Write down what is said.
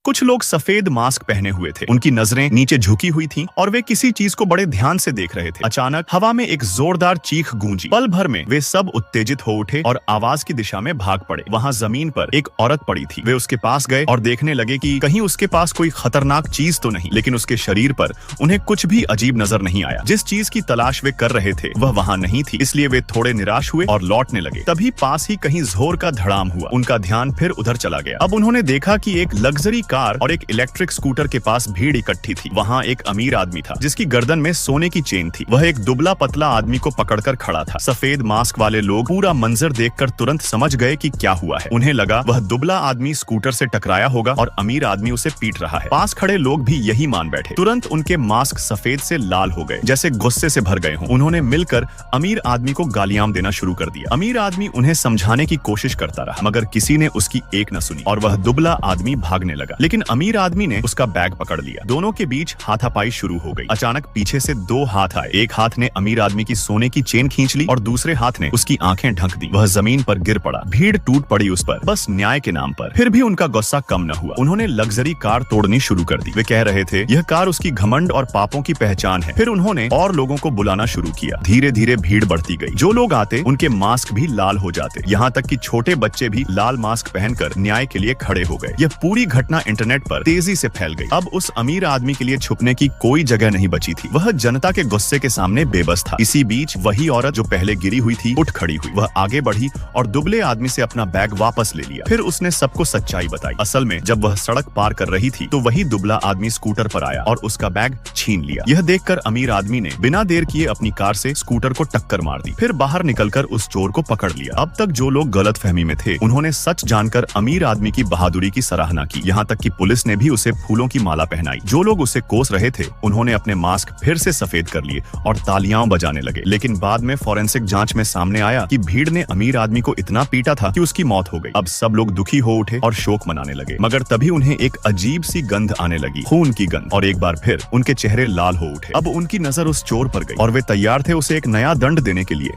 कुछ लोग सफेद मास्क पहने हुए थे, उनकी नजरें नीचे झुकी हुई थीं और वे किसी चीज को बड़े ध्यान से देख रहे थे। अचानक हवा में एक जोरदार चीख गूंजी। पल भर में वे सब उत्तेजित हो उठे और आवाज की दिशा में भाग पड़े। वहां जमीन पर एक औरत पड़ी थी। वे उसके पास गए और देखने लगे कि कहीं उसके पास कोई खतरनाक चीज तो नहीं, लेकिन उसके शरीर पर उन्हें कुछ भी अजीब नजर नहीं आया। जिस चीज की तलाश वे कर रहे थे वह वहां नहीं थी, इसलिए वे थोड़े निराश हुए और लौटने लगे। तभी पास ही कहीं जोर का धड़ाम हुआ। उनका ध्यान फिर उधर चला गया। अब उन्होंने देखा कि एक लग्जरी कार और एक इलेक्ट्रिक स्कूटर के पास भीड़ इकट्ठी थी। वहां एक अमीर आदमी था जिसकी गर्दन में सोने की चेन थी। वह एक दुबला पतला आदमी को पकड़कर खड़ा था। सफेद मास्क वाले लोग पूरा मंजर देखकर तुरंत समझ गए कि क्या हुआ है। उन्हें लगा वह दुबला आदमी स्कूटर से टकराया होगा और अमीर आदमी उसे पीट रहा है। पास खड़े लोग भी यही मान बैठे। तुरंत उनके मास्क सफेद से लाल हो गए, जैसे गुस्से से भर गए हों। उन्होंने मिलकर अमीर आदमी को गालियां देना शुरू कर दिया। अमीर आदमी उन्हें समझाने की कोशिश करता रहा, मगर किसी ने उसकी एक न सुनी और वह दुबला आदमी भागने लगा। लेकिन अमीर आदमी ने उसका बैग पकड़ लिया। दोनों के बीच हाथापाई शुरू हो गई। अचानक पीछे से दो हाथ आए। एक हाथ ने अमीर आदमी की सोने की चेन खींच ली और दूसरे हाथ ने उसकी आंखें ढक दी। वह जमीन पर गिर पड़ा। भीड़ टूट पड़ी उस पर, बस न्याय के नाम पर। फिर भी उनका गुस्सा कम न हुआ। उन्होंने लग्जरी कार तोड़नी शुरू कर दी। वे कह रहे थे यह कार उसकी घमंड और पापों की पहचान है। फिर उन्होंने और लोगों को बुलाना शुरू किया। धीरे धीरे भीड़ बढ़ती गई। जो लोग आते उनके मास्क भी लाल हो जाते, यहाँ तक कि छोटे बच्चे भी लाल मास्क पहनकर न्याय के लिए खड़े हो गए। यह पूरी घटना इंटरनेट पर तेजी से फैल गई। अब उस अमीर आदमी के लिए छुपने की कोई जगह नहीं बची थी। वह जनता के गुस्से के सामने बेबस था। इसी बीच वही औरत जो पहले गिरी हुई थी उठ खड़ी हुई। वह आगे बढ़ी और दुबले आदमी से अपना बैग वापस ले लिया। फिर उसने सबको सच्चाई बताई। असल में जब वह सड़क पार कर रही थी तो वही दुबला आदमी स्कूटर पर आया और उसका बैग छीन लिया। यह देखकर अमीर आदमी ने बिना देर किए अपनी कार से स्कूटर को टक्कर मार दी। फिर बाहर निकलकर उस चोर को पकड़ लिया। अब तक जो लोग गलतफहमी में थे उन्होंने सच जानकर अमीर आदमी की बहादुरी की सराहना की। यहाँ तक कि पुलिस ने भी उसे फूलों की माला पहनाई। जो लोग उसे कोस रहे थे उन्होंने अपने मास्क फिर से सफेद कर लिए और तालियां बजाने लगे। लेकिन बाद में फोरेंसिक जांच में सामने आया कि भीड़ ने अमीर आदमी को इतना पीटा था कि उसकी मौत हो गई। अब सब लोग दुखी हो उठे और शोक मनाने लगे, मगर तभी उन्हें एक अजीब सी गंध आने लगी, खून की गंध। और एक बार फिर उनके चेहरे लाल हो उठे। अब उनकी नजर उस चोर पर गई और वे तैयार थे उसे एक नया दंड देने के लिए।